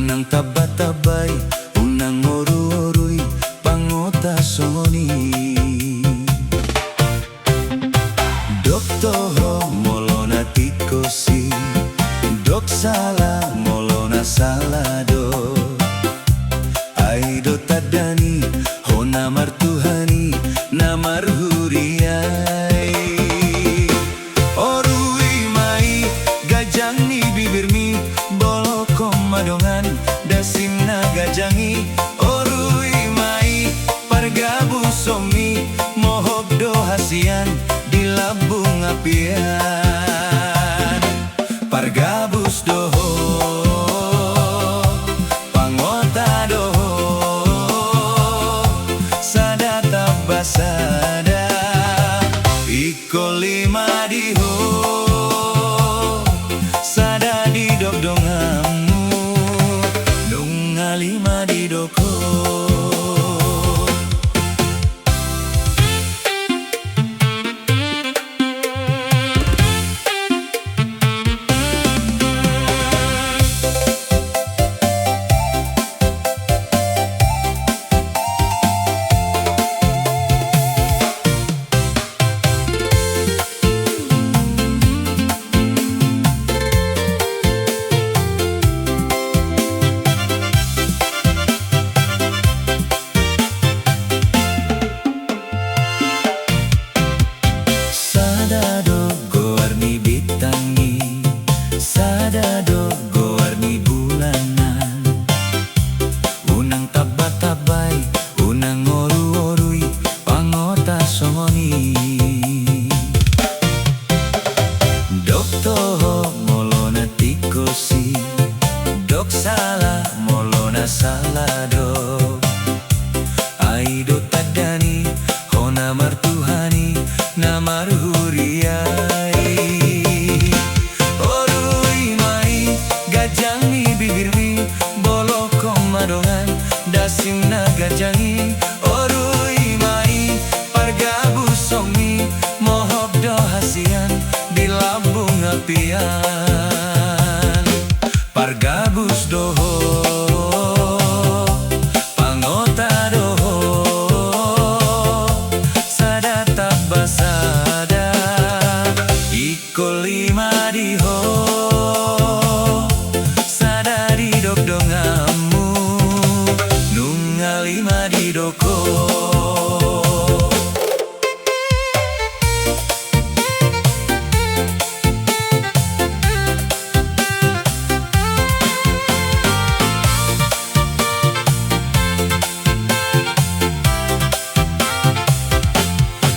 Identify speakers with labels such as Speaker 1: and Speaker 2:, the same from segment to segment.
Speaker 1: unang tabatabay, unang oru-orui, pangota songoni. Dok toho molona tikosi, dok salah molona salado. Aido tadani, ho namar Tuhani, namar huriai. Orui mai, gajangi bibirmi, bolokom madongan, dasimna gajangi. Orui mai, pargabu somi, mohok do hasian, di labung apian. Pargabus doho, pangota doho, sada tabasada, iko lima diho, sada di dok dongamu, nunga lima di doko. Sadado gowarni bulanan, unang tabatabay, unang oru-orui, pangota songoni. Dok toho molona tikosi, dok salah molona salado. Aido tadani, ho namar Tuhani, namar huriai. Gajangi bibirmi, bolokom madongan, dasimna gajangi. Orui mai, pargabu somi, mohok do hasian, di labung apian. Pargabus doho, pangota doho, sada tabasada, iko lima diho, dok dongamu, nunga lima di doko.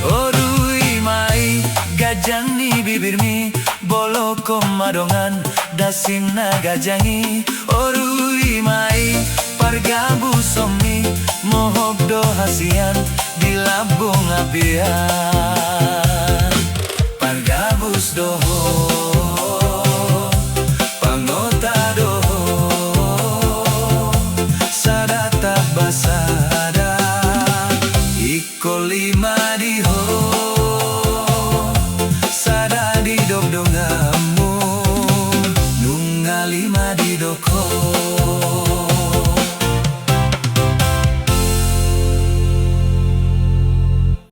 Speaker 1: Orui mai, gajangi bibirmi, bolokom madongan, dasimna gajangi. Orui mai, pargabu somi, mohok do hasian, di labung apian. Pargabus doho, pangota doho, sada tabasada, iko lima